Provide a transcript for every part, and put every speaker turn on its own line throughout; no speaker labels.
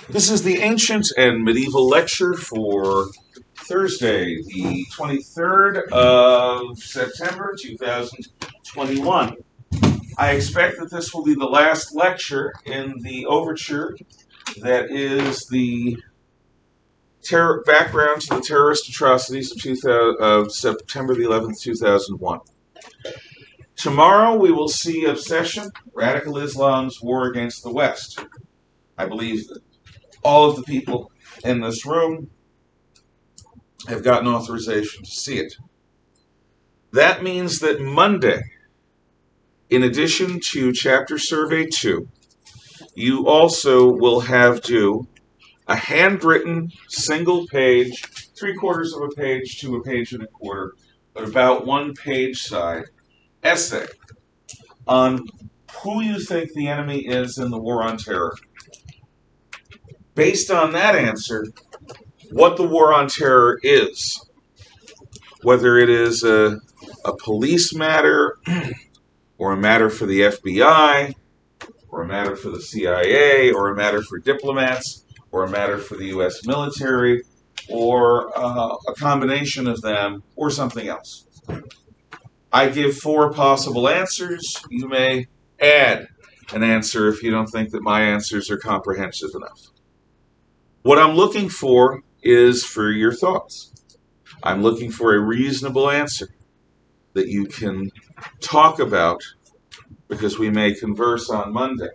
This is the Ancient and Medieval Lecture for Thursday, the 23rd of September, 2021. I expect that this will be the last lecture in the overture that is the background to the terrorist atrocities of September the 11th, 2001. Tomorrow we will see Obsession, Radical Islam's War Against the West. I believe that all of the people in this room have gotten authorization to see it. That means that Monday, in addition to Chapter Survey 2, you also will have due a handwritten, single-page, 3/4 of a page to a page and a quarter, but about 1 page side essay on who you think the enemy is in the war on terror. Based on that answer, what the war on terror is, whether it is a police matter, or a matter for the FBI, or a matter for the CIA, or a matter for diplomats, or a matter for the U.S. military, or a combination of them, or something else. I give 4 possible answers. You may add an answer if you don't think that my answers are comprehensive enough. What I'm looking for is for your thoughts. I'm looking for a reasonable answer that you can talk about, because we may converse on Monday.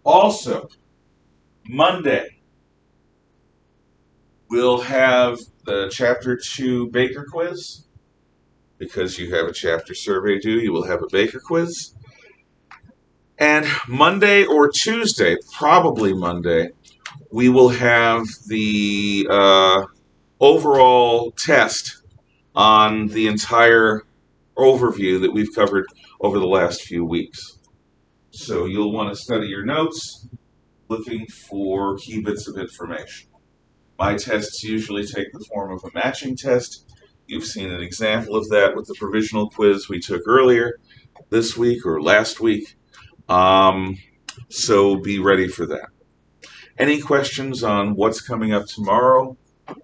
Also, Monday, we'll have the Chapter 2 Baker quiz. Because you have a chapter survey due, you will have a Baker quiz. And Monday or Tuesday, probably Monday, we will have the overall test on the entire overview that we've covered over the last few weeks. So you'll want to study your notes, looking for key bits of information. My tests usually take the form of a matching test. You've seen an example of that with the provisional quiz we took earlier this week or last week. So be ready for that. Any questions on what's coming up tomorrow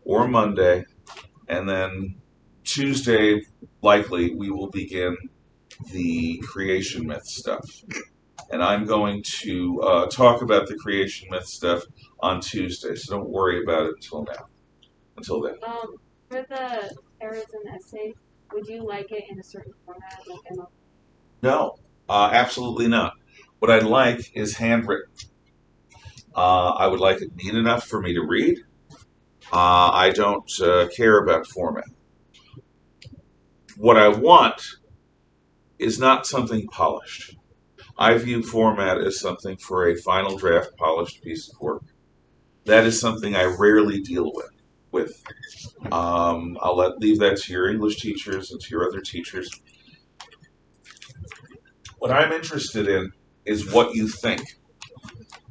or Monday? And then Tuesday, likely, we will begin the creation myth stuff. And I'm going to talk about the creation myth stuff on Tuesday, so don't worry about it until then.
For the terrorism essay, would you like it in a certain format?
No, absolutely not. What I'd like is handwritten. I would like it neat enough for me to read. I don't care about format. What I want is not something polished. I view format as something for a final draft polished piece of work. That is something I rarely deal with. I'll leave that to your English teachers and to your other teachers. What I'm interested in is what you think.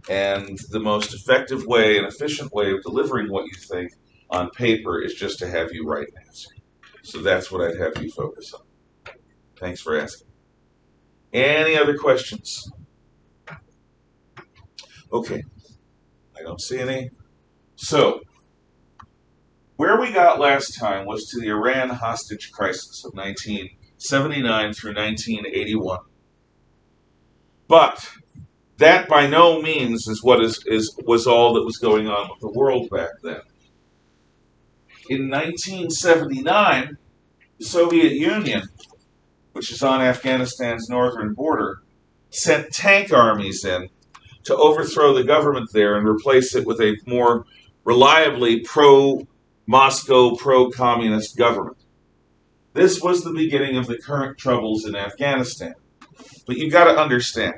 And the most effective way and efficient way of delivering what you think on paper is just to have you write an answer. So that's what I'd have you focus on. Thanks for asking. Any other questions? Okay. I don't see any. So, where we got last time was to the Iran hostage crisis of 1979 through 1981. But that by no means is what was all that was going on with the world back then. In 1979, the Soviet Union, which is on Afghanistan's northern border, sent tank armies in to overthrow the government there and replace it with a more reliably pro-Moscow, pro-communist government. This was the beginning of the current troubles in Afghanistan. But you've got to understand,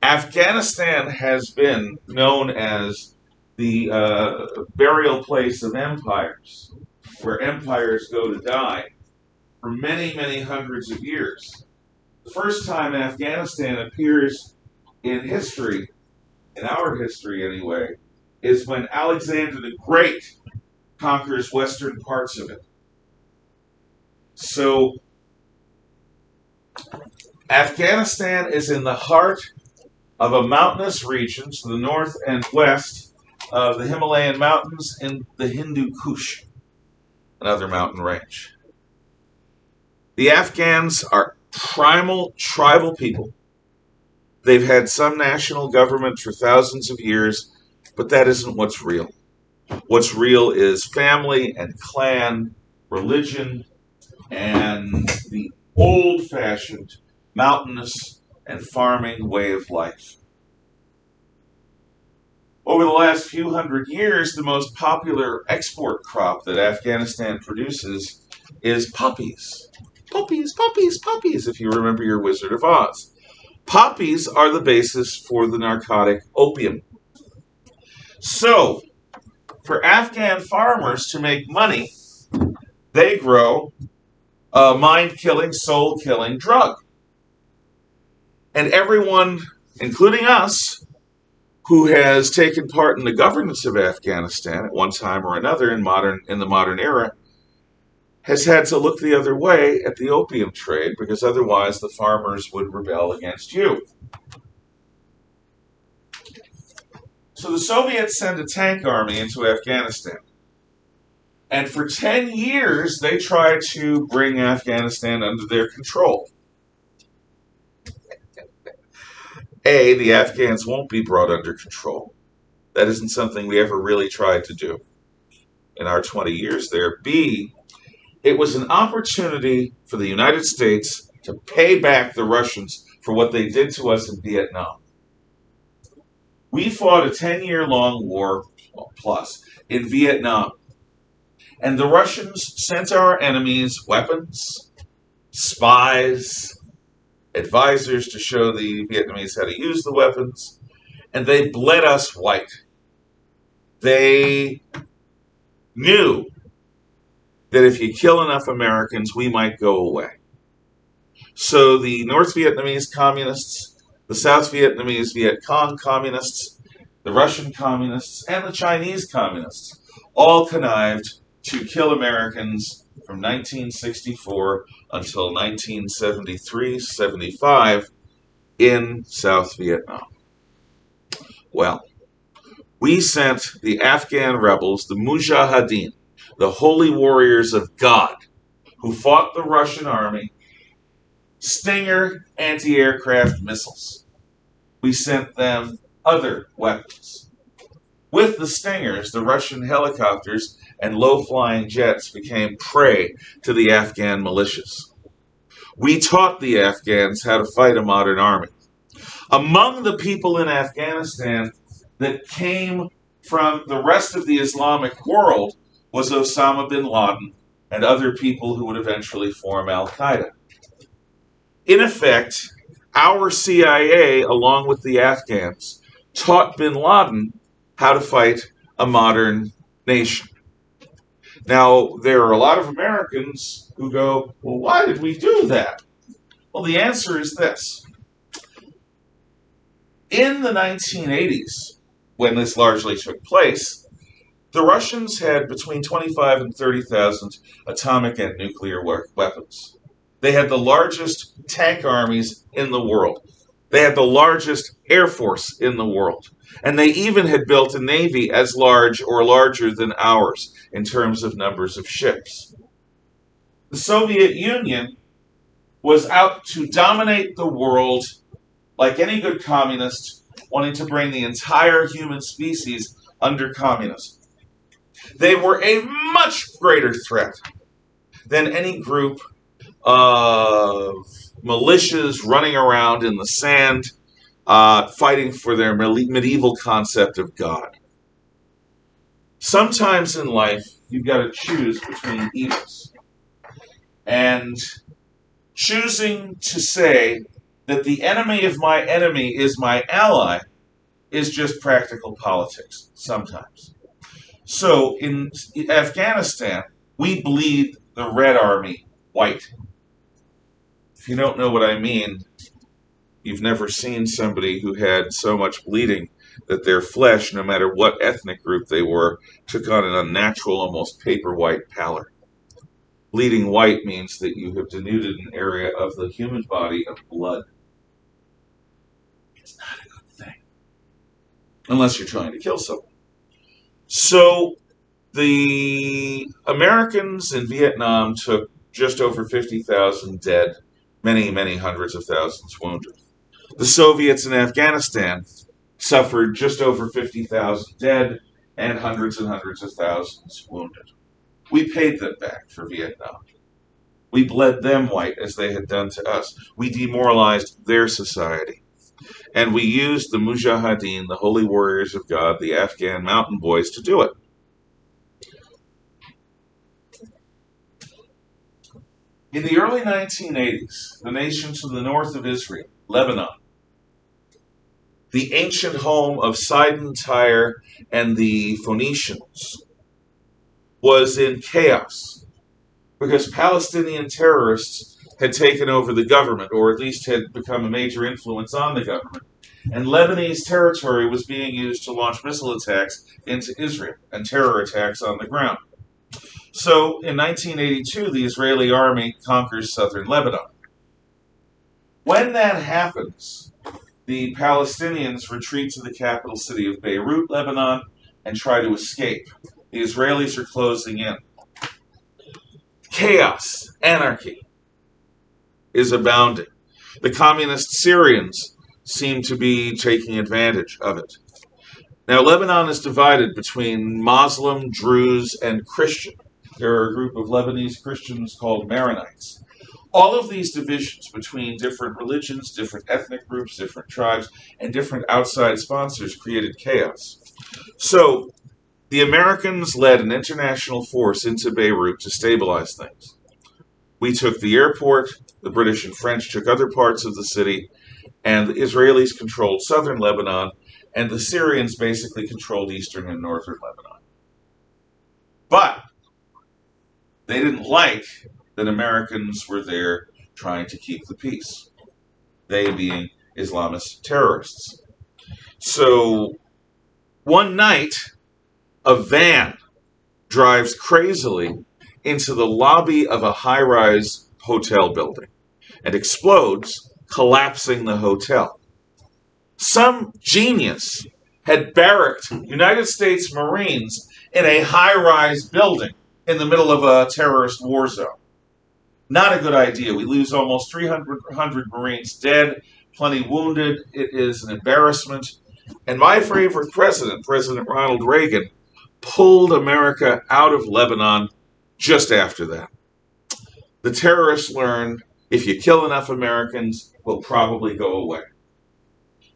Afghanistan has been known as the burial place of empires, where empires go to die, for many, many hundreds of years. The first time Afghanistan appears in history, in our history anyway, is when Alexander the Great conquers western parts of it. So, Afghanistan is in the heart of a mountainous region to the north and west of the Himalayan mountains in the Hindu Kush, another mountain range. The Afghans are primal tribal people. They've had some national government for thousands of years, but that isn't what's real. What's real is family and clan, religion, and the old-fashioned mountainous and farming way of life. Over the last few hundred years, the most popular export crop that Afghanistan produces is poppies. Poppies, poppies, poppies, if you remember your Wizard of Oz. Poppies are the basis for the narcotic opium. So, for Afghan farmers to make money, they grow a mind-killing, soul-killing drug. And everyone, including us, who has taken part in the governance of Afghanistan at one time or another in the modern era, has had to look the other way at the opium trade, because otherwise the farmers would rebel against you. So the Soviets sent a tank army into Afghanistan. And for 10 years, they tried to bring Afghanistan under their control. The Afghans won't be brought under control. That isn't something we ever really tried to do in our 20 years there. B, it was an opportunity for the United States to pay back the Russians for what they did to us in Vietnam. We fought a 10-year-long war, plus, in Vietnam. And the Russians sent our enemies weapons, spies, advisors to show the Vietnamese how to use the weapons, and they bled us white. They knew that if you kill enough Americans, we might go away. So the North Vietnamese communists, the South Vietnamese Viet Cong communists, the Russian communists, and the Chinese communists all connived to kill Americans from 1964 until 1973-75 in South Vietnam. Well, we sent the Afghan rebels, the Mujahideen, the holy warriors of God, who fought the Russian army, Stinger anti-aircraft missiles. We sent them other weapons. With the Stingers, the Russian helicopters and low-flying jets became prey to the Afghan militias. We taught the Afghans how to fight a modern army. Among the people in Afghanistan that came from the rest of the Islamic world was Osama bin Laden and other people who would eventually form Al-Qaeda. In effect, our CIA, along with the Afghans, taught bin Laden how to fight a modern nation. Now, there are a lot of Americans who go, well, why did we do that? Well, the answer is this. In the 1980s, when this largely took place, the Russians had between 25 and 30,000 atomic and nuclear weapons. They had the largest tank armies in the world. They had the largest air force in the world. And they even had built a navy as large or larger than ours in terms of numbers of ships. The Soviet Union was out to dominate the world like any good communist, wanting to bring the entire human species under communism. They were a much greater threat than any group of militias running around in the sand, fighting for their medieval concept of God. Sometimes in life, you've got to choose between evils. And choosing to say that the enemy of my enemy is my ally is just practical politics, sometimes. So in Afghanistan, we bleed the Red Army white. If you don't know what I mean, you've never seen somebody who had so much bleeding that their flesh, no matter what ethnic group they were, took on an unnatural, almost paper white pallor. Bleeding white means that you have denuded an area of the human body of blood. It's not a good unless you're trying to kill someone. So the Americans in Vietnam took just over 50,000 dead, many, many hundreds of thousands wounded. The Soviets in Afghanistan suffered just over 50,000 dead and hundreds of thousands wounded. We paid them back for Vietnam. We bled them white as they had done to us. We demoralized their society. And we used the Mujahideen, the holy warriors of God, the Afghan mountain boys, to do it. In the early 1980s, the nation to the north of Israel, Lebanon, the ancient home of Sidon, Tyre, and the Phoenicians, was in chaos because Palestinian terrorists had taken over the government, or at least had become a major influence on the government. And Lebanese territory was being used to launch missile attacks into Israel and terror attacks on the ground. So in 1982, the Israeli army conquers southern Lebanon. When that happens, the Palestinians retreat to the capital city of Beirut, Lebanon, and try to escape. The Israelis are closing in. Chaos, anarchy is abounding. The communist Syrians seem to be taking advantage of it. Now, Lebanon is divided between Muslim, Druze, and Christian. There are a group of Lebanese Christians called Maronites. All of these divisions between different religions, different ethnic groups, different tribes, and different outside sponsors created chaos. So, the Americans led an international force into Beirut to stabilize things. We took the airport, the British and French took other parts of the city, and the Israelis controlled southern Lebanon, and the Syrians basically controlled eastern and northern Lebanon. But they didn't like that Americans were there trying to keep the peace, they being Islamist terrorists. So one night, a van drives crazily into the lobby of a high-rise hotel building and explodes, collapsing the hotel. Some genius had barracked United States Marines in a high-rise building in the middle of a terrorist war zone. Not a good idea. We lose almost 300 Marines dead, plenty wounded. It is an embarrassment. And my favorite president, President Ronald Reagan, pulled America out of Lebanon just after that. The terrorists learned if you kill enough Americans, we'll probably go away.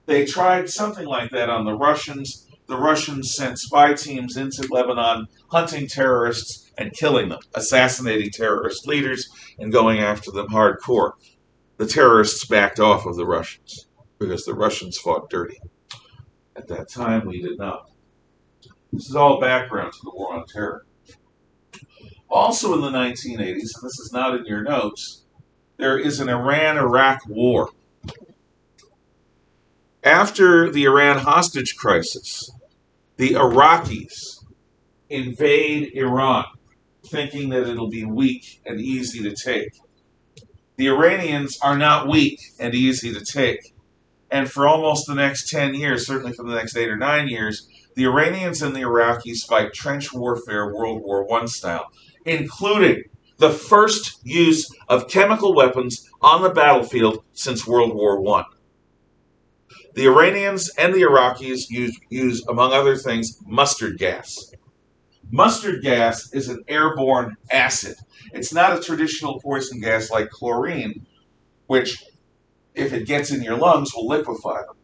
They tried something like that on the Russians. The Russians sent spy teams into Lebanon, hunting terrorists and killing them, assassinating terrorist leaders and going after them hardcore. The terrorists backed off of the Russians because the Russians fought dirty. At that time, we did not. This is all background to the war on terror. Also in the 1980s, and this is not in your notes, there is an Iran-Iraq war. After the Iran hostage crisis, the Iraqis invade Iran, thinking that it'll be weak and easy to take. The Iranians are not weak and easy to take. And for almost the next 10 years, certainly for the next 8 or 9 years, the Iranians and the Iraqis fight trench warfare World War I style, including the first use of chemical weapons on the battlefield since World War I. The Iranians and the Iraqis use, among other things, mustard gas. Mustard gas is an airborne acid. It's not a traditional poison gas like chlorine, which, if it gets in your lungs, will liquefy them.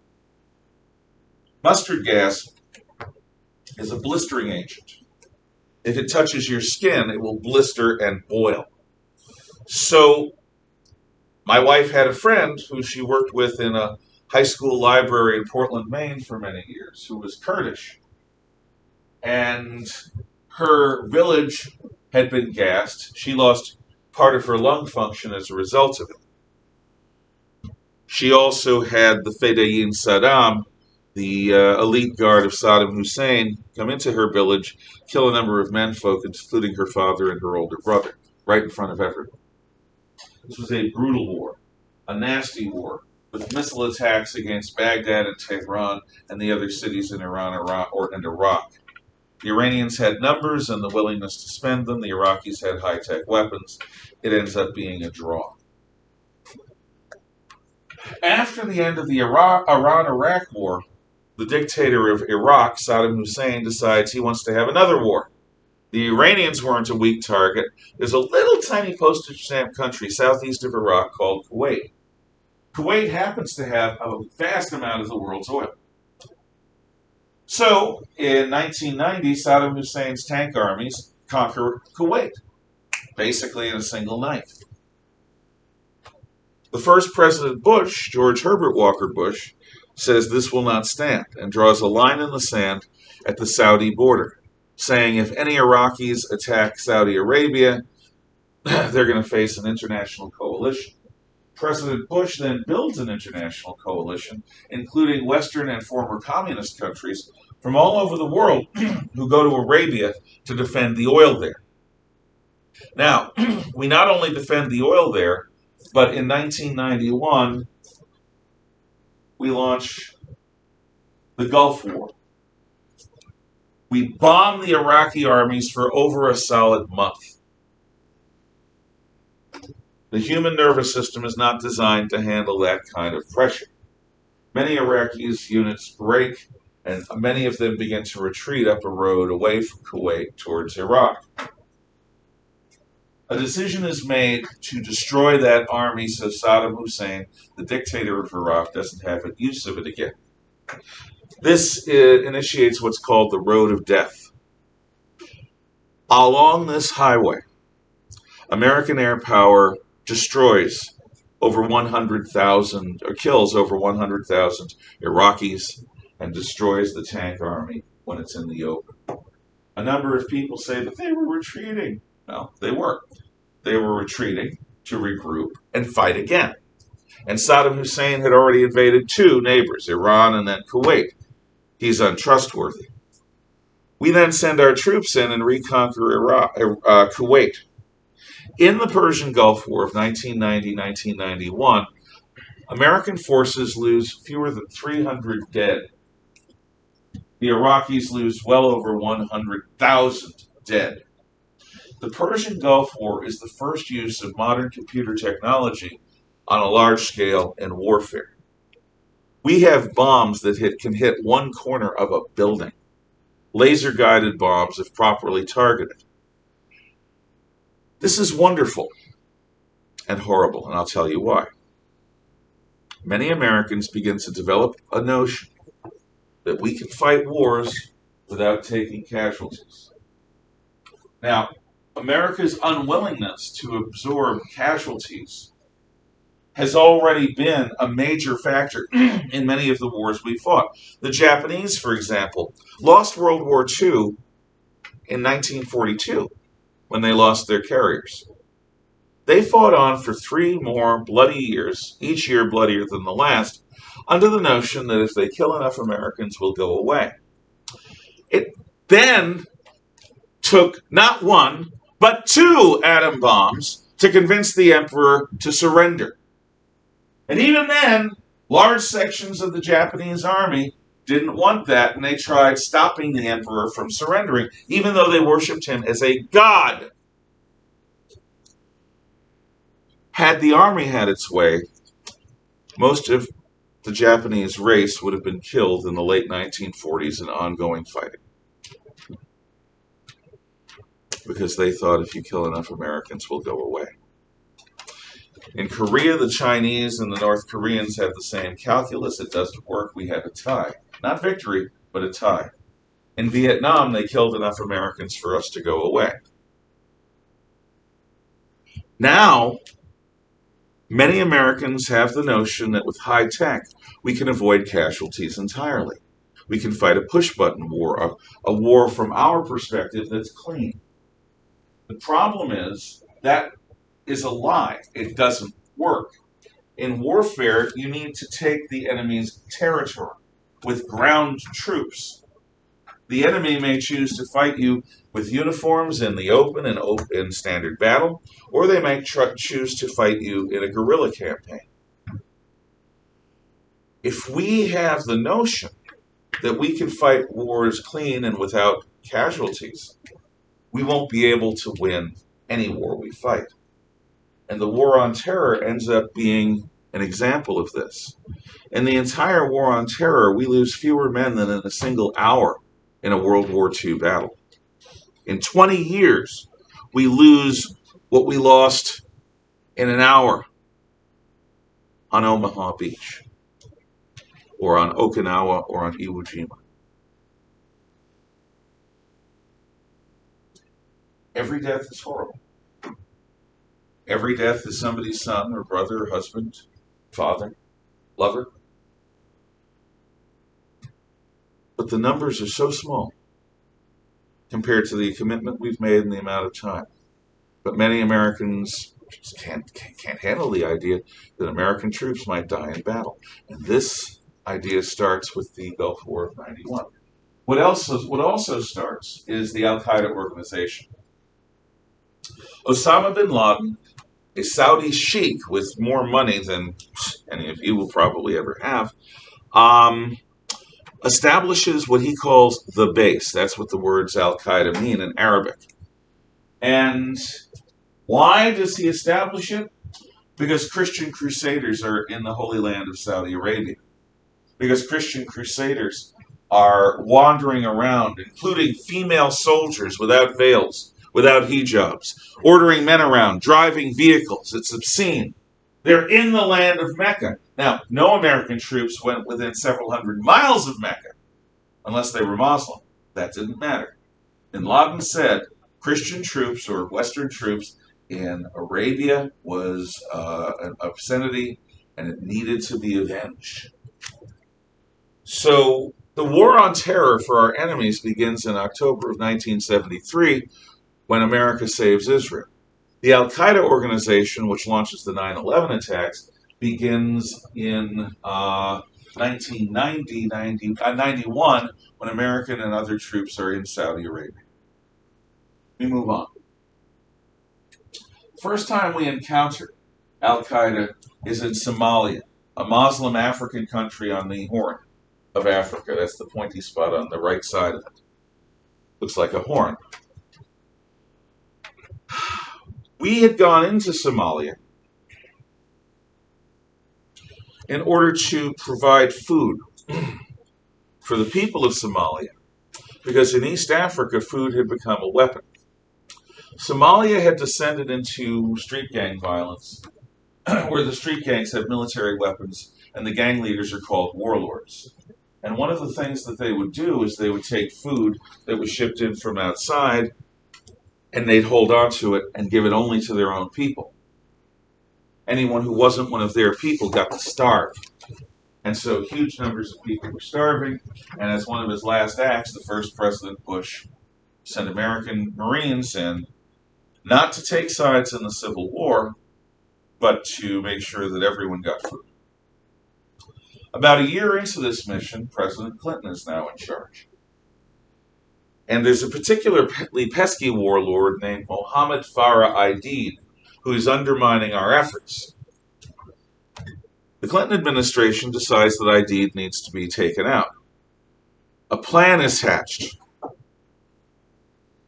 Mustard gas is a blistering agent. If it touches your skin, it will blister and boil. So, my wife had a friend who she worked with in a high school library in Portland, Maine for many years, who was Kurdish. And her village had been gassed. She lost part of her lung function as a result of it. She also had the Fedayeen Saddam, the elite guard of Saddam Hussein, come into her village, kill a number of menfolk, including her father and her older brother, right in front of everyone. This was a brutal war, a nasty war, with missile attacks against Baghdad and Tehran and the other cities in Iran and Iraq. The Iranians had numbers and the willingness to spend them. The Iraqis had high-tech weapons. It ends up being a draw. After the end of the Iran-Iraq War, the dictator of Iraq, Saddam Hussein, decides he wants to have another war. The Iranians weren't a weak target. There's a little tiny postage stamp country southeast of Iraq called Kuwait. Kuwait happens to have a vast amount of the world's oil. So, in 1990, Saddam Hussein's tank armies conquer Kuwait, basically in a single night. The first President Bush, George Herbert Walker Bush, says this will not stand and draws a line in the sand at the Saudi border, saying if any Iraqis attack Saudi Arabia, they're going to face an international coalition. President Bush then builds an international coalition, including Western and former communist countries from all over the world who go to Arabia to defend the oil there. Now, we not only defend the oil there, but in 1991, we launch the Gulf War. We bomb the Iraqi armies for over a solid month. The human nervous system is not designed to handle that kind of pressure. Many Iraqis' units break, and many of them begin to retreat up a road away from Kuwait towards Iraq. A decision is made to destroy that army so Saddam Hussein, the dictator of Iraq, doesn't have use of it again. This initiates what's called the Road of Death. Along this highway, American air power destroys over 100,000, or kills over 100,000 Iraqis, and destroys the tank army when it's in the open. A number of people say that they were retreating. No, they weren't. They were retreating to regroup and fight again. And Saddam Hussein had already invaded two neighbors, Iran and then Kuwait. He's untrustworthy. We then send our troops in and reconquer Kuwait. In the Persian Gulf War of 1990-1991, American forces lose fewer than 300 dead. The Iraqis lose well over 100,000 dead. The Persian Gulf War is the first use of modern computer technology on a large scale in warfare. We have bombs that can hit one corner of a building. Laser-guided bombs if properly targeted. This is wonderful and horrible, and I'll tell you why. Many Americans begin to develop a notion that we can fight wars without taking casualties. Now, America's unwillingness to absorb casualties has already been a major factor in many of the wars we fought. The Japanese, for example, lost World War II in 1942 when they lost their carriers. They fought on for 3 more bloody years, each year bloodier than the last, under the notion that if they kill enough Americans, we'll go away. It then took not 1, but 2 atom bombs to convince the emperor to surrender. And even then, large sections of the Japanese army didn't want that, and they tried stopping the emperor from surrendering, even though they worshipped him as a god. Had the army had its way, most of the Japanese race would have been killed in the late 1940s in ongoing fighting. Because they thought if you kill enough Americans, we'll go away. In Korea, the Chinese and the North Koreans have the same calculus. It doesn't work. We have a tie. Not victory, but a tie. In Vietnam, they killed enough Americans for us to go away. Now, many Americans have the notion that with high tech, we can avoid casualties entirely. We can fight a push-button war, a war from our perspective that's clean. The problem is that is a lie. It doesn't work. In warfare, you need to take the enemy's territory with ground troops. The enemy may choose to fight you with uniforms in the open and in standard battle, or they may choose to fight you in a guerrilla campaign. If we have the notion that we can fight wars clean and without casualties, we won't be able to win any war we fight. And the war on terror ends up being an example of this. In the entire war on terror, we lose fewer men than in a single hour in a World War II battle. In 20 years, we lose what we lost in an hour on Omaha Beach, or on Okinawa, or on Iwo Jima. Every death is horrible. Every death is somebody's son or brother or husband, father, lover. But the numbers are so small compared to the commitment we've made and the amount of time. But many Americans just can't handle the idea that American troops might die in battle. And this idea starts with the Gulf War of '91. What also starts is the Al Qaeda organization. Osama bin Laden, a Saudi sheikh with more money than any of you will probably ever have, establishes what he calls the base. That's what the words Al Qaeda mean in Arabic. And why does he establish it? Because Christian crusaders are in the Holy Land of Saudi Arabia. Because Christian crusaders are wandering around, including female soldiers without veils, without hijabs, ordering men around, driving vehicles. It's obscene. They're in the land of Mecca. Now, no American troops went within several hundred miles of Mecca, unless they were Muslim. That didn't matter. Bin Laden said Christian troops or Western troops in Arabia was an obscenity, and it needed to be avenged. So the war on terror for our enemies begins in October of 1973 when America saves Israel. The Al Qaeda organization, which launches the 9/11 attacks, begins in 1991 when American and other troops are in Saudi Arabia. We move on. First time we encounter Al Qaeda is in Somalia, a Muslim African country on the Horn of Africa. That's the pointy spot on the right side of it. Looks like a horn. We had gone into Somalia in order to provide food for the people of Somalia, because in East Africa, food had become a weapon. Somalia had descended into street gang violence, where the street gangs have military weapons, and the gang leaders are called warlords. And one of the things that they would do is they would take food that was shipped in from outside, and they'd hold on to it and give it only to their own people. Anyone who wasn't one of their people got to starve. And so huge numbers of people were starving, and as one of his last acts, the first President Bush sent American Marines in, not to take sides in the Civil War, but to make sure that everyone got food. About a year into this mission, President Clinton is now in charge. And there's a particularly pesky warlord named Mohammed Farah Aidid who is undermining our efforts. The Clinton administration decides that Aidid needs to be taken out. A plan is hatched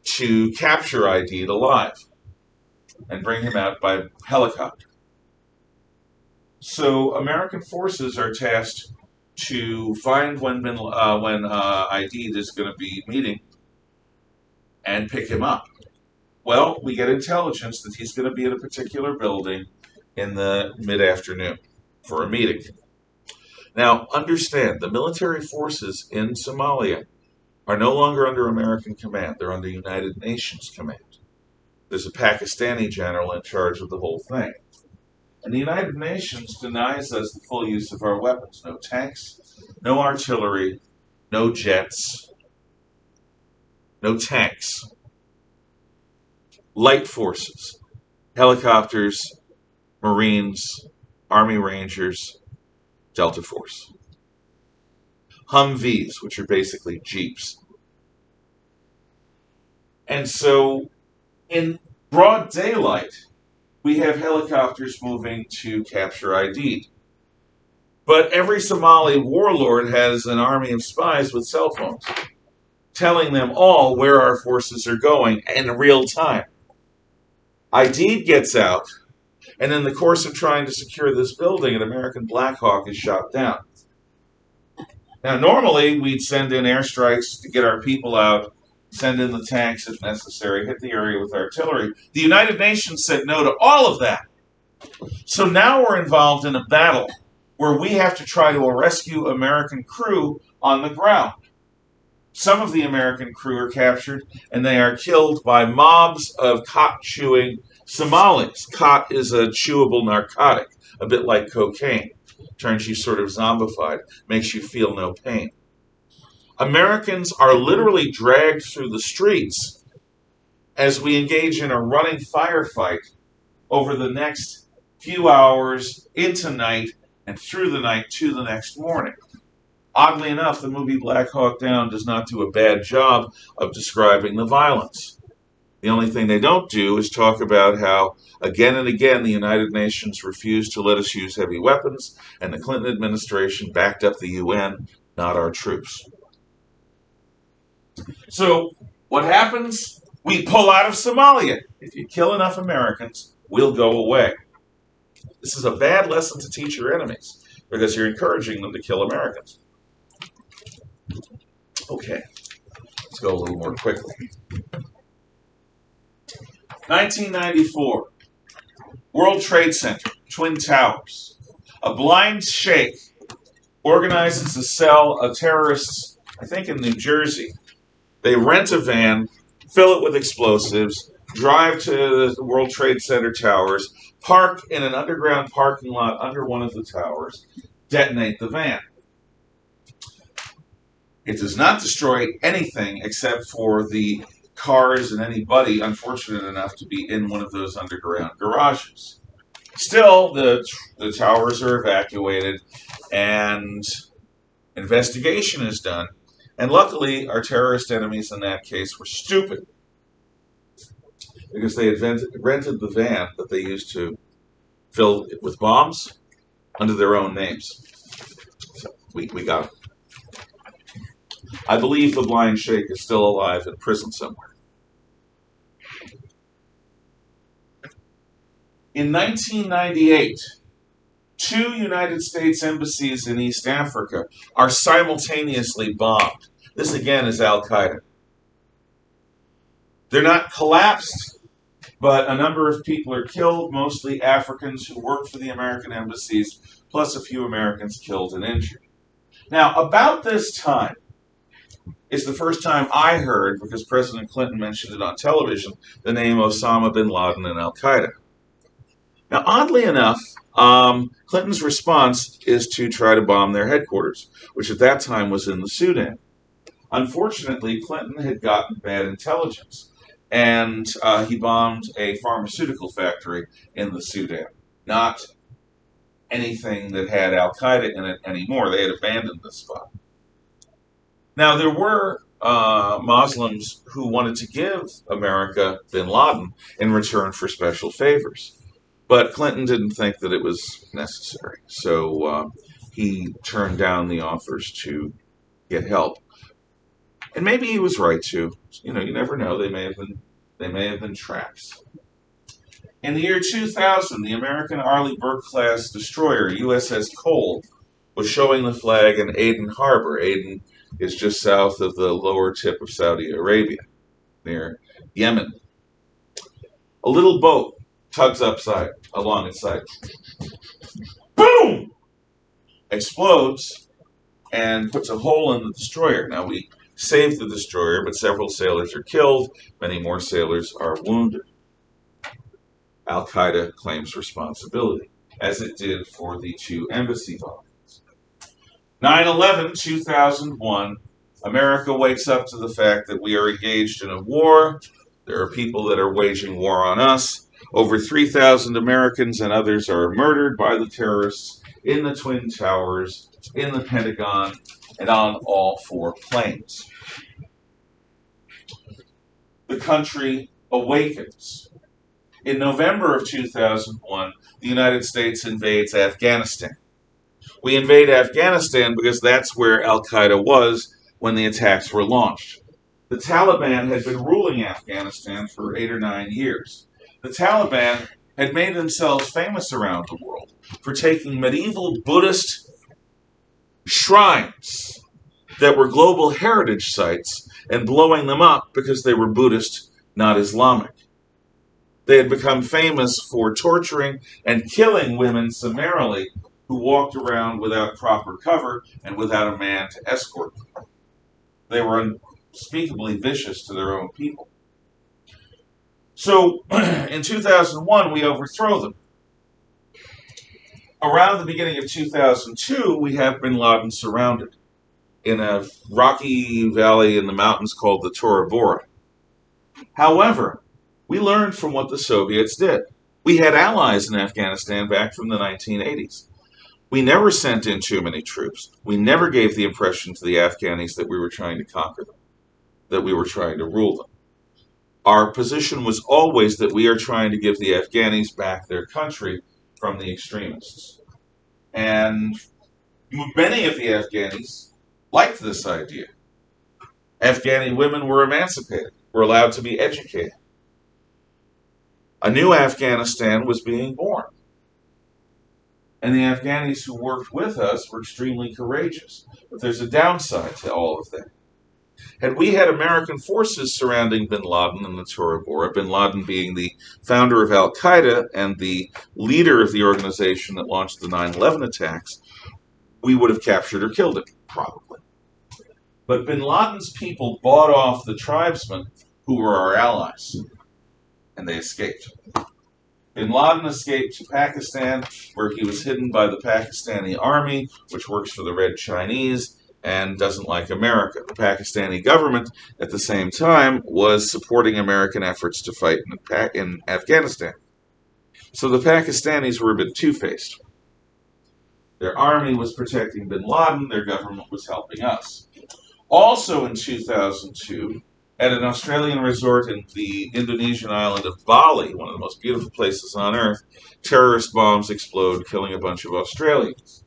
to capture Aidid alive and bring him out by helicopter. So American forces are tasked to find when Aidid is going to be meeting and pick him up. Well, we get intelligence that he's going to be at a particular building in the mid-afternoon for a meeting. Now, understand, the military forces in Somalia are no longer under American command. They're under United Nations command. There's a Pakistani general in charge of the whole thing. And the United Nations denies us the full use of our weapons. No tanks, no artillery, no jets, no tanks. Light forces, helicopters, Marines, Army Rangers, Delta Force. Humvees, which are basically Jeeps. And so, in broad daylight, we have helicopters moving to capture Aidid. But every Somali warlord has an army of spies with cell phones, telling them all where our forces are going in real time. Aidid gets out, and in the course of trying to secure this building, an American Black Hawk is shot down. Now, normally, we'd send in airstrikes to get our people out, send in the tanks if necessary, hit the area with artillery. The United Nations said no to all of that. So now we're involved in a battle where we have to try to rescue American crew on the ground. Some of the American crew are captured, and they are killed by mobs of khat-chewing Somalis. Khat is a chewable narcotic, a bit like cocaine. Turns you sort of zombified, makes you feel no pain. Americans are literally dragged through the streets as we engage in a running firefight over the next few hours into night and through the night to the next morning. Oddly enough, the movie Black Hawk Down does not do a bad job of describing the violence. The only thing they don't do is talk about how, again and again, the United Nations refused to let us use heavy weapons, and the Clinton administration backed up the UN, not our troops. So, what happens? We pull out of Somalia. If you kill enough Americans, we'll go away. This is a bad lesson to teach your enemies, because you're encouraging them to kill Americans. Okay, let's go a little more quickly. 1994, World Trade Center, Twin Towers. A blind sheikh organizes a cell of terrorists, I think in New Jersey. They rent a van, fill it with explosives, drive to the World Trade Center towers, park in an underground parking lot under one of the towers, detonate the van. It does not destroy anything except for the cars and anybody unfortunate enough to be in one of those underground garages. Still, the towers are evacuated and investigation is done. And luckily, our terrorist enemies in that case were stupid because they had rented the van that they used to fill it with bombs under their own names. So we got them. I believe the blind sheikh is still alive in prison somewhere. In 1998, 2 United States embassies in East Africa are simultaneously bombed. This again is Al-Qaeda. They're not collapsed, but a number of people are killed, mostly Africans who work for the American embassies, plus a few Americans killed and injured. Now, about this time is the first time I heard, because President Clinton mentioned it on television, the name Osama bin Laden and Al-Qaeda. Now, oddly enough, Clinton's response is to try to bomb their headquarters, which at that time was in the Sudan. Unfortunately, Clinton had gotten bad intelligence, and he bombed a pharmaceutical factory in the Sudan, not anything that had Al-Qaeda in it anymore. They had abandoned the spot. Now, there were Muslims who wanted to give America bin Laden in return for special favors. But Clinton didn't think that it was necessary. So he turned down the offers to get help. And maybe he was right to. You never know. They may have been traps. In the year 2000, the American Arleigh Burke-class destroyer, USS Cole, was showing the flag in Aden Harbor. Aden is just south of the lower tip of Saudi Arabia, near Yemen. A little boat tugs along its side. Boom! Explodes and puts a hole in the destroyer. Now, we saved the destroyer, but several sailors are killed. Many more sailors are wounded. Al-Qaeda claims responsibility, as it did for the 2 embassy bombings. 9/11, 2001, America wakes up to the fact that we are engaged in a war. There are people that are waging war on us. Over 3,000 Americans and others are murdered by the terrorists in the Twin Towers, in the Pentagon, and on all 4 planes. The country awakens. In November of 2001, the United States invades Afghanistan. We invade Afghanistan because that's where Al-Qaeda was when the attacks were launched. The Taliban had been ruling Afghanistan for 8 or 9 years. The Taliban had made themselves famous around the world for taking medieval Buddhist shrines that were global heritage sites and blowing them up because they were Buddhist, not Islamic. They had become famous for torturing and killing women summarily who walked around without proper cover and without a man to escort them. They were unspeakably vicious to their own people. So in 2001, we overthrow them. Around the beginning of 2002, we have bin Laden surrounded in a rocky valley in the mountains called the Tora Bora. However, we learned from what the Soviets did. We had allies in Afghanistan back from the 1980s. We never sent in too many troops. We never gave the impression to the Afghanis that we were trying to conquer them, that we were trying to rule them. Our position was always that we are trying to give the Afghanis back their country from the extremists. And many of the Afghanis liked this idea. Afghani women were emancipated, were allowed to be educated. A new Afghanistan was being born. And the Afghanis who worked with us were extremely courageous. But there's a downside to all of that. Had we had American forces surrounding bin Laden in the Tora Bora, bin Laden being the founder of Al-Qaeda and the leader of the organization that launched the 9/11 attacks, we would have captured or killed him, probably. But bin Laden's people bought off the tribesmen who were our allies, and they escaped. Bin Laden escaped to Pakistan, where he was hidden by the Pakistani army, which works for the Red Chinese and doesn't like America. The Pakistani government, at the same time, was supporting American efforts to fight in Afghanistan. So the Pakistanis were a bit two-faced. Their army was protecting bin Laden, their government was helping us. Also in 2002, at an Australian resort in the Indonesian island of Bali, one of the most beautiful places on earth, terrorist bombs explode, killing a bunch of Australians.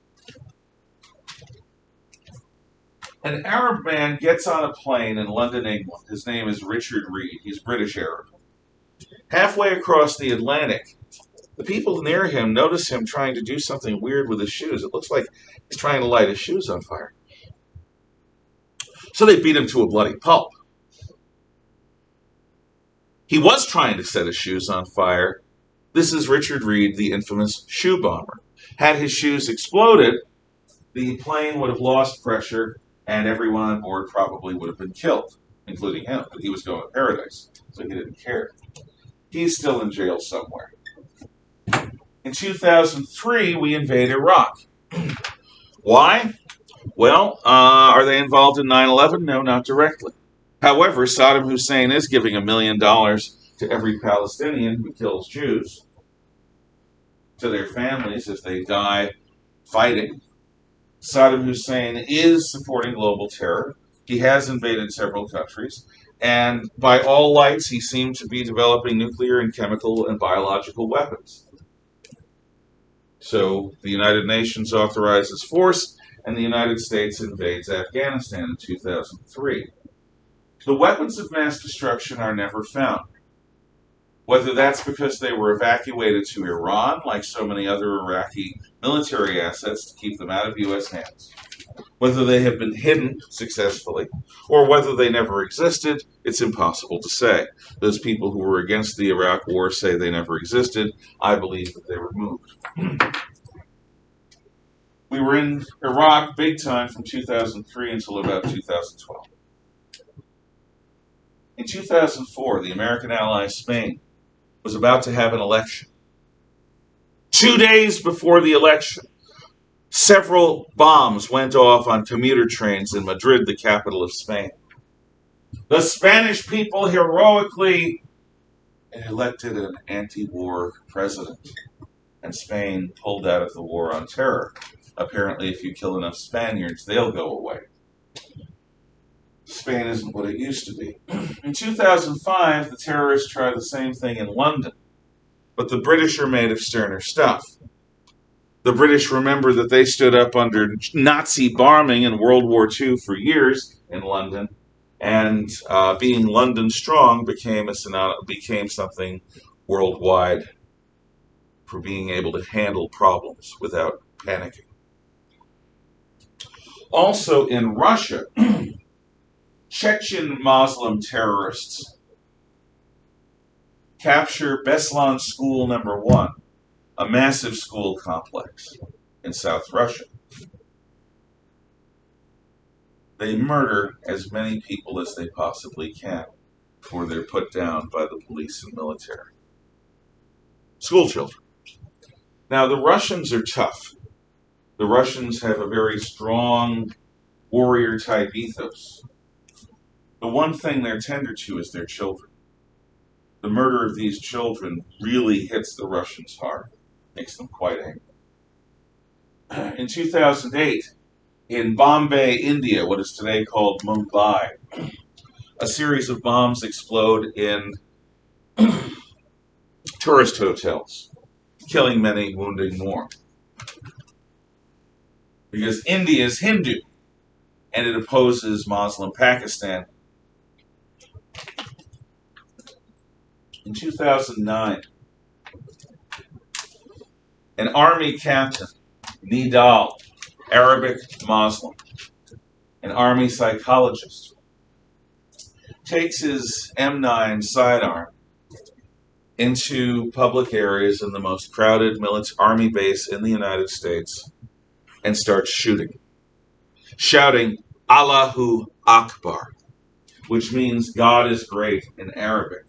An Arab man gets on a plane in London, England. His name is Richard Reed. He's British Arab. Halfway across the Atlantic, the people near him notice him trying to do something weird with his shoes. It looks like he's trying to light his shoes on fire. So they beat him to a bloody pulp. He was trying to set his shoes on fire. This is Richard Reed, the infamous shoe bomber. Had his shoes exploded, the plane would have lost pressure and everyone on board probably would have been killed, including him. But he was going to paradise, so he didn't care. He's still in jail somewhere. In 2003, we invade Iraq. Why? Well, are they involved in 9/11? No, not directly. However, Saddam Hussein is giving $1 million to every Palestinian who kills Jews, to their families if they die fighting. Saddam Hussein is supporting global terror. He has invaded several countries. And by all lights, he seemed to be developing nuclear and chemical and biological weapons. So the United Nations authorizes force, and the United States invades Afghanistan in 2003. The weapons of mass destruction are never found. Whether that's because they were evacuated to Iran, like so many other Iraqi military assets to keep them out of U.S. hands, whether they have been hidden successfully, or whether they never existed, it's impossible to say. Those people who were against the Iraq War say they never existed. I believe that they were moved. We were in Iraq big time from 2003 until about 2012. In 2004, the American ally Spain was about to have an election. 2 days before the election, several bombs went off on commuter trains in Madrid, the capital of Spain. The Spanish people heroically elected an anti-war president, and Spain pulled out of the war on terror. Apparently, if you kill enough Spaniards, they'll go away. Spain isn't what it used to be. In 2005, the terrorists tried the same thing in London, but the British are made of sterner stuff. The British remember that they stood up under Nazi bombing in World War II for years in London, and being London strong became something worldwide for being able to handle problems without panicking. Also in Russia, Chechen Muslim terrorists capture Beslan School Number 1, a massive school complex in South Russia. They murder as many people as they possibly can before they're put down by the police and military. School children. Now, the Russians are tough. The Russians have a very strong warrior-type ethos. The one thing they're tender to is their children. The murder of these children really hits the Russians hard, makes them quite angry. In 2008, in Bombay, India, what is today called Mumbai, a series of bombs explode in tourist hotels, killing many, wounding more. Because India is Hindu, and it opposes Muslim Pakistan. In 2009, an army captain, Nidal, Arabic Muslim, an army psychologist, takes his M9 sidearm into public areas in the most crowded army base in the United States and starts shouting Allahu Akbar, which means God is great in Arabic.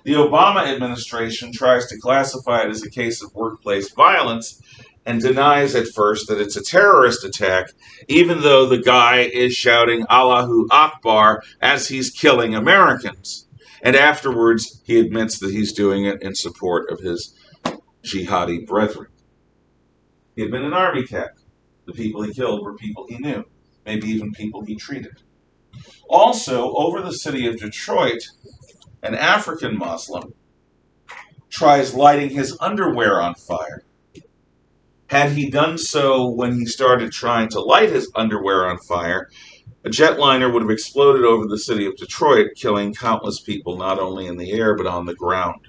The Obama administration tries to classify it as a case of workplace violence and denies at first that it's a terrorist attack, even though the guy is shouting Allahu Akbar as he's killing Americans. And afterwards, he admits that he's doing it in support of his jihadi brethren. He had been an army captain. The people he killed were people he knew, maybe even people he treated. Also, over the city of Detroit, an African Muslim tries lighting his underwear on fire. Had he done so when he started trying to light his underwear on fire, a jetliner would have exploded over the city of Detroit, killing countless people not only in the air but on the ground.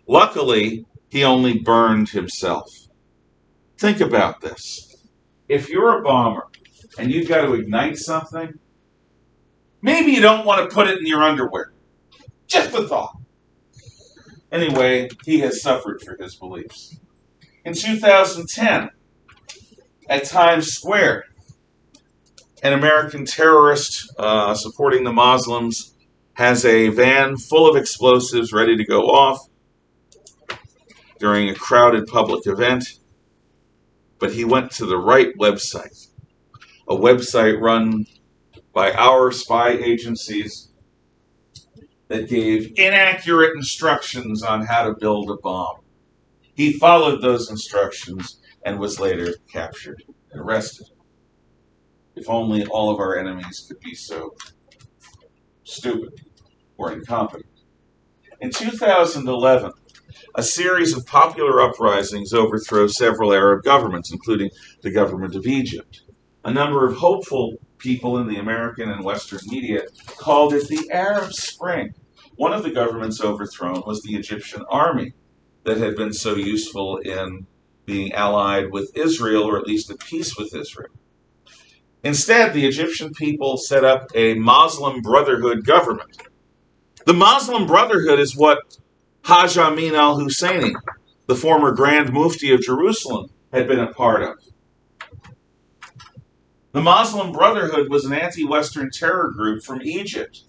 Luckily, he only burned himself. Think about this. If you're a bomber and you've got to ignite something, maybe you don't want to put it in your underwear. Just a thought. Anyway, he has suffered for his beliefs. In 2010, at Times Square, an American terrorist supporting the Muslims has a van full of explosives ready to go off during a crowded public event, but he went to the right website, a website run by our spy agencies that gave inaccurate instructions on how to build a bomb. He followed those instructions and was later captured and arrested. If only all of our enemies could be so stupid or incompetent. In 2011, a series of popular uprisings overthrew several Arab governments, including the government of Egypt. A number of hopeful people in the American and Western media called it the Arab Spring. One of the governments overthrown was the Egyptian army that had been so useful in being allied with Israel, or at least at peace with Israel. Instead, the Egyptian people set up a Muslim Brotherhood government. The Muslim Brotherhood is what Hajj Amin al-Husseini, the former Grand Mufti of Jerusalem, had been a part of. The Muslim Brotherhood was an anti-Western terror group from Egypt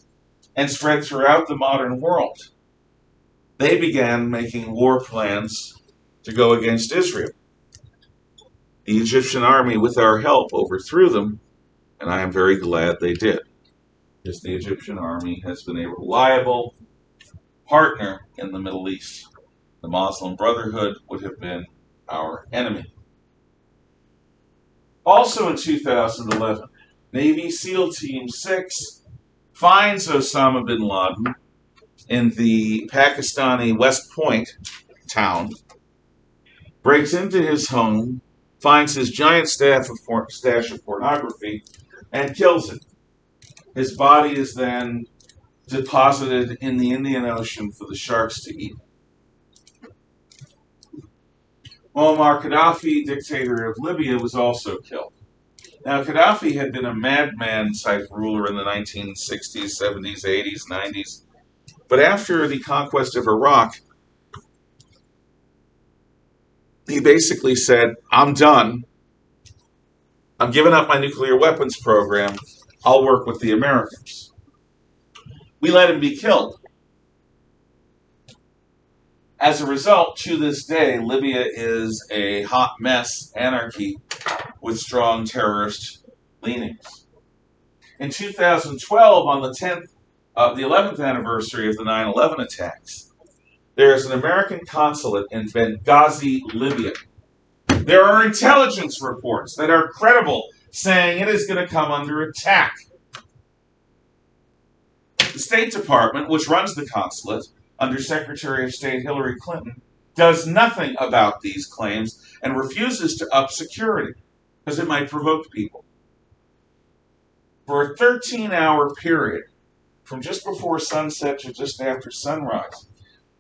and spread throughout the modern world. They began making war plans to go against Israel. The Egyptian army, with our help, overthrew them, and I am very glad they did, because the Egyptian army has been a reliable partner in the Middle East. The Muslim Brotherhood would have been our enemy. Also in 2011, Navy SEAL Team 6 finds Osama bin Laden in the Pakistani West Point town breaks into his home, finds his giant stash of pornography, and kills it. His body is then deposited in the Indian Ocean for the sharks to eat. Muammar Gaddafi, dictator of Libya, was also killed. Now, Gaddafi had been a madman-type ruler in the 1960s, 70s, 80s, 90s. But after the conquest of Iraq, he basically said, I'm done. I'm giving up my nuclear weapons program. I'll work with the Americans. We let him be killed. As a result, to this day, Libya is a hot mess, anarchy, with strong terrorist leanings. In 2012, on the 11th anniversary of the 9/11 attacks, there is an American consulate in Benghazi, Libya. There are intelligence reports that are credible, saying it is going to come under attack. The State Department, which runs the consulate, under Secretary of State Hillary Clinton, does nothing about these claims and refuses to up security because it might provoke people. For a 13-hour period, from just before sunset to just after sunrise,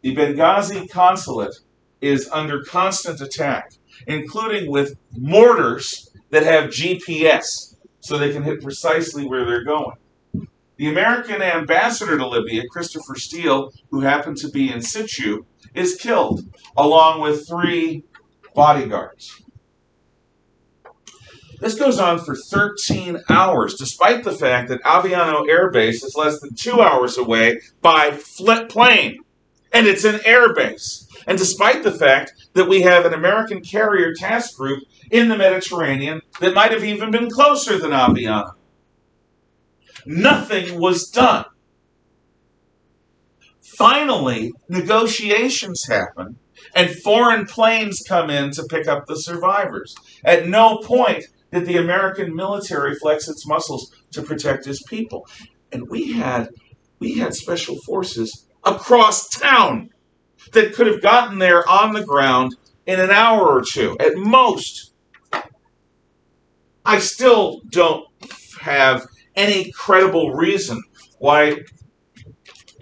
the Benghazi consulate is under constant attack, including with mortars that have GPS, so they can hit precisely where they're going. The American ambassador to Libya, Christopher Steele, who happened to be in situ, is killed, along with 3 bodyguards. This goes on for 13 hours, despite the fact that Aviano Air Base is less than 2 hours away by plane, and it's an air base. And despite the fact that we have an American carrier task group in the Mediterranean that might have even been closer than Aviano. Nothing was done. Finally, negotiations happen, and foreign planes come in to pick up the survivors. At no point did the American military flex its muscles to protect its people. And we had special forces across town that could have gotten there on the ground in an hour or two, at most. I still don't have any credible reason why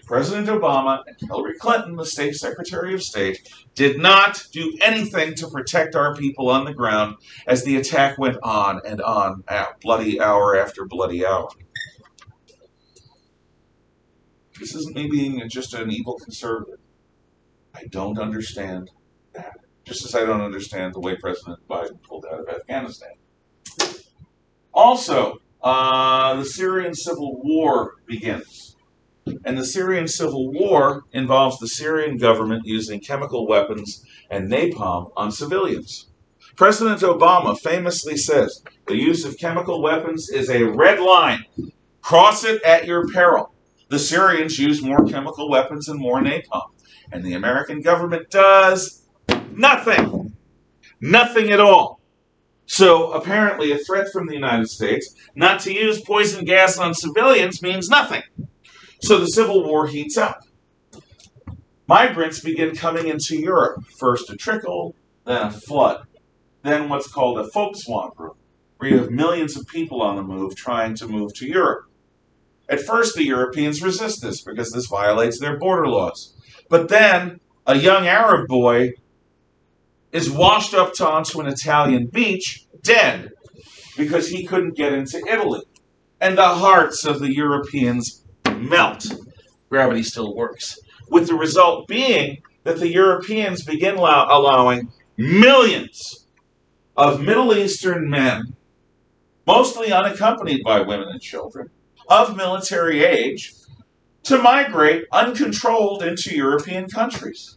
President Obama and Hillary Clinton, the State Secretary of State, did not do anything to protect our people on the ground as the attack went on and on, bloody hour after bloody hour. This isn't me being just an evil conservative. I don't understand that. Just as I don't understand the way President Biden pulled out of Afghanistan. Also, the Syrian civil war begins. And the Syrian civil war involves the Syrian government using chemical weapons and napalm on civilians. President Obama famously says the use of chemical weapons is a red line. Cross it at your peril. The Syrians use more chemical weapons and more napalm. And the American government does nothing. Nothing at all. So apparently a threat from the United States not to use poison gas on civilians means nothing. So the civil war heats up. Migrants begin coming into Europe. First a trickle, then a flood. Then what's called a folk swamp group, where you have millions of people on the move trying to move to Europe. At first the Europeans resist this because this violates their border laws. But then a young Arab boy is washed up onto an Italian beach, dead, because he couldn't get into Italy. And the hearts of the Europeans melt. Gravity still works. With the result being that the Europeans begin allowing millions of Middle Eastern men, mostly unaccompanied by women and children, of military age, to migrate uncontrolled into European countries.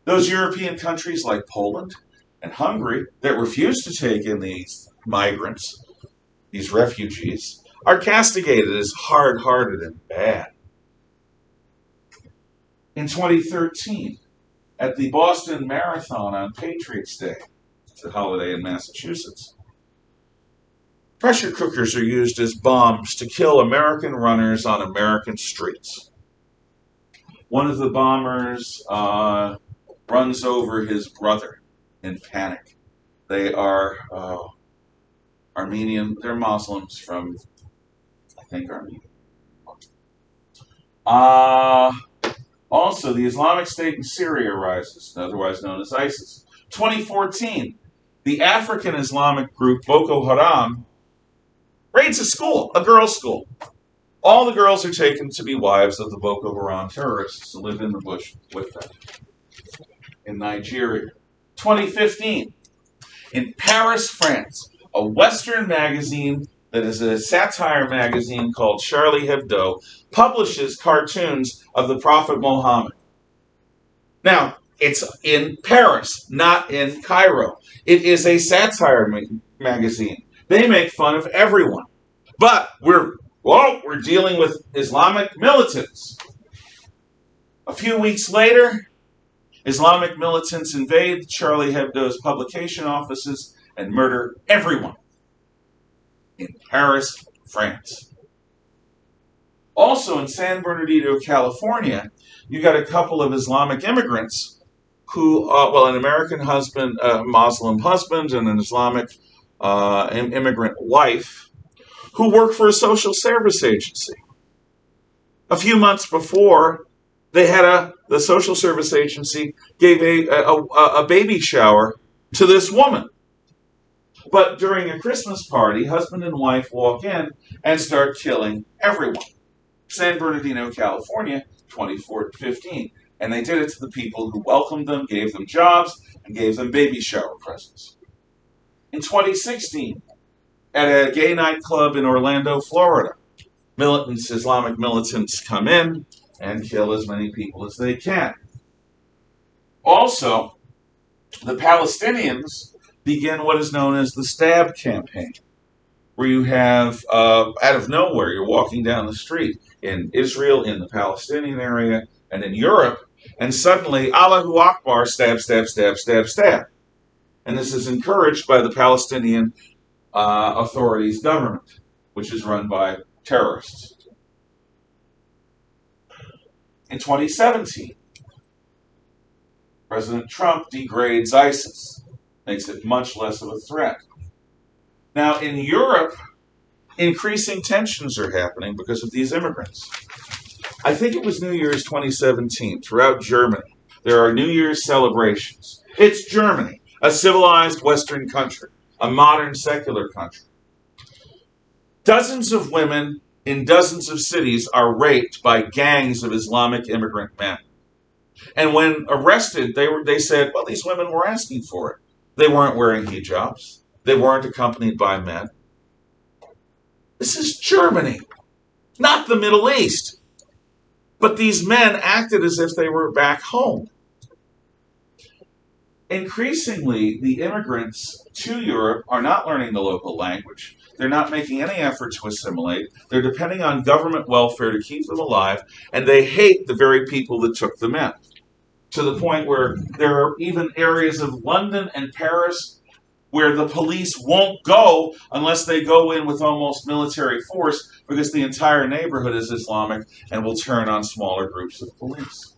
Those European countries like Poland and Hungary that refuse to take in these migrants, these refugees, are castigated as hard-hearted and bad. In 2013, at the Boston Marathon on Patriots' Day, it's a holiday in Massachusetts, pressure cookers are used as bombs to kill American runners on American streets. One of the bombers runs over his brother, in panic. They are Armenian. They're Muslims from, I think, Armenia. Uh, Also, the Islamic State in Syria rises, otherwise known as ISIS. 2014, the African Islamic group Boko Haram raids a school, a girls' school. All the girls are taken to be wives of the Boko Haram terrorists who live in the bush with them. In Nigeria. 2015, in Paris, France, a Western magazine that is a satire magazine called Charlie Hebdo publishes cartoons of the Prophet Muhammad. Now, it's in Paris, not in Cairo. It is a satire magazine. They make fun of everyone. But we're dealing with Islamic militants. A few weeks later, Islamic militants invade Charlie Hebdo's publication offices and murder everyone in Paris, France. Also in San Bernardino, California, you got a couple of Islamic immigrants who, an American husband, a Muslim husband, and an Islamic immigrant wife, who work for a social service agency. A few months before, the social service agency gave a baby shower to this woman. But during a Christmas party, husband and wife walk in and start killing everyone. San Bernardino, California, 2015. And they did it to the people who welcomed them, gave them jobs, and gave them baby shower presents. In 2016, at a gay nightclub in Orlando, Florida, Islamic militants come in and kill as many people as they can. Also, the Palestinians begin what is known as the stab campaign, where you have, out of nowhere, you're walking down the street in Israel, in the Palestinian area, and in Europe, and suddenly, Allahu Akbar, stab, stab, stab, stab, stab. And this is encouraged by the Palestinian authorities' government, which is run by terrorists. In 2017, President Trump degrades ISIS, makes it much less of a threat. Now, in Europe, increasing tensions are happening because of these immigrants. I think it was New Year's 2017, throughout Germany, there are New Year's celebrations. It's Germany, a civilized Western country, a modern secular country. Dozens of women in dozens of cities are raped by gangs of Islamic immigrant men. And when arrested, they said, well, these women were asking for it. They weren't wearing hijabs. They weren't accompanied by men. This is Germany, not the Middle East. But these men acted as if they were back home. Increasingly, the immigrants to Europe are not learning the local language. They're not making any effort to assimilate. They're depending on government welfare to keep them alive, and they hate the very people that took them in. To the point where there are even areas of London and Paris where the police won't go unless they go in with almost military force because the entire neighborhood is Islamic and will turn on smaller groups of police.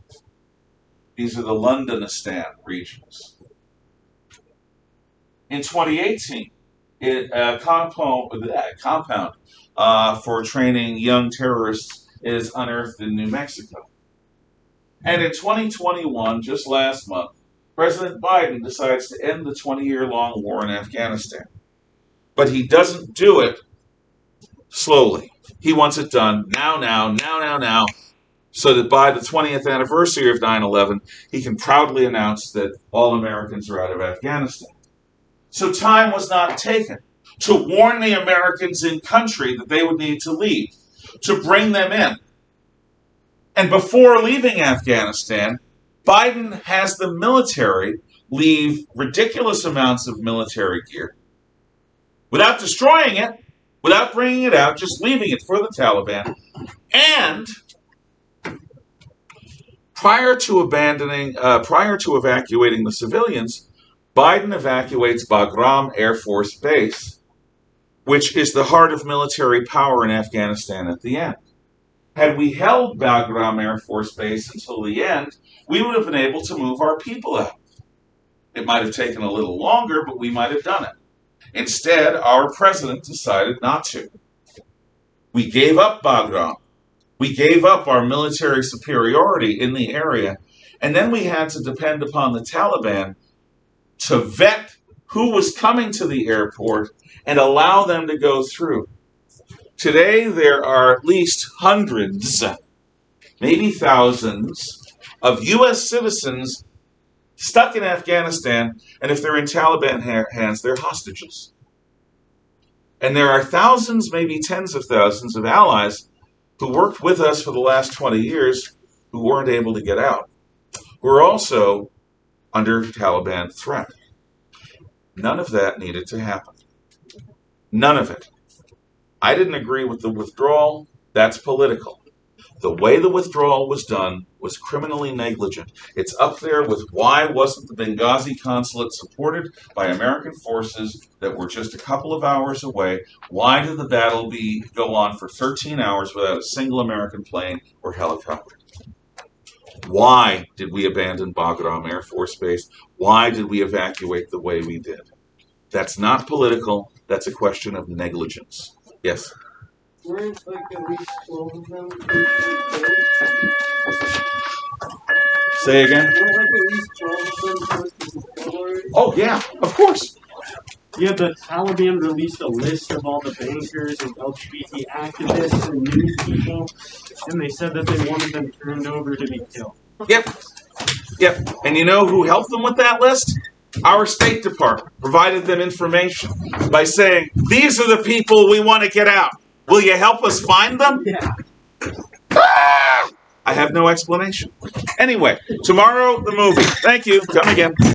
These are the Londonistan regions. In 2018, a compound for training young terrorists is unearthed in New Mexico. And in 2021, just last month, President Biden decides to end the 20-year-long war in Afghanistan. But he doesn't do it slowly. He wants it done now, so that by the 20th anniversary of 9/11, he can proudly announce that all Americans are out of Afghanistan. So time was not taken to warn the Americans in country that they would need to leave, to bring them in. And before leaving Afghanistan, Biden has the military leave ridiculous amounts of military gear without destroying it, without bringing it out, just leaving it for the Taliban. And prior to evacuating the civilians, Biden evacuates Bagram Air Force Base, which is the heart of military power in Afghanistan at the end. Had we held Bagram Air Force Base until the end, we would have been able to move our people out. It might have taken a little longer, but we might have done it. Instead, our president decided not to. We gave up Bagram. We gave up our military superiority in the area, and then we had to depend upon the Taliban to vet who was coming to the airport and allow them to go through. Today, there are at least hundreds, maybe thousands, of U.S. citizens stuck in Afghanistan, and if they're in Taliban hands, they're hostages. And there are thousands, maybe tens of thousands of allies who worked with us for the last 20 years who weren't able to get out, who are also under Taliban threat. None of that needed to happen. None of it. I didn't agree with the withdrawal. That's political. The way the withdrawal was done was criminally negligent. It's up there with why wasn't the Benghazi consulate supported by American forces that were just a couple of hours away? Why did the battle go on for 13 hours without a single American plane or helicopter? Why did we abandon Bagram Air Force Base? Why did we evacuate the way we did? That's not political. That's a question of negligence. Yes?
Weren't like at least 12 of them?
Say again?
Weren't like at least 12 of them supposed to be killed?
Oh, yeah, of course.
Yeah, the Taliban released a list of all the bankers and LGBT activists and news people, and they said that they wanted them turned over to be killed.
Yep. And you know who helped them with that list? Our State Department provided them information by saying, these are the people we want to get out. Will you help us find them?
Yeah.
I have no explanation. Anyway, tomorrow, the movie. Thank you. Come again.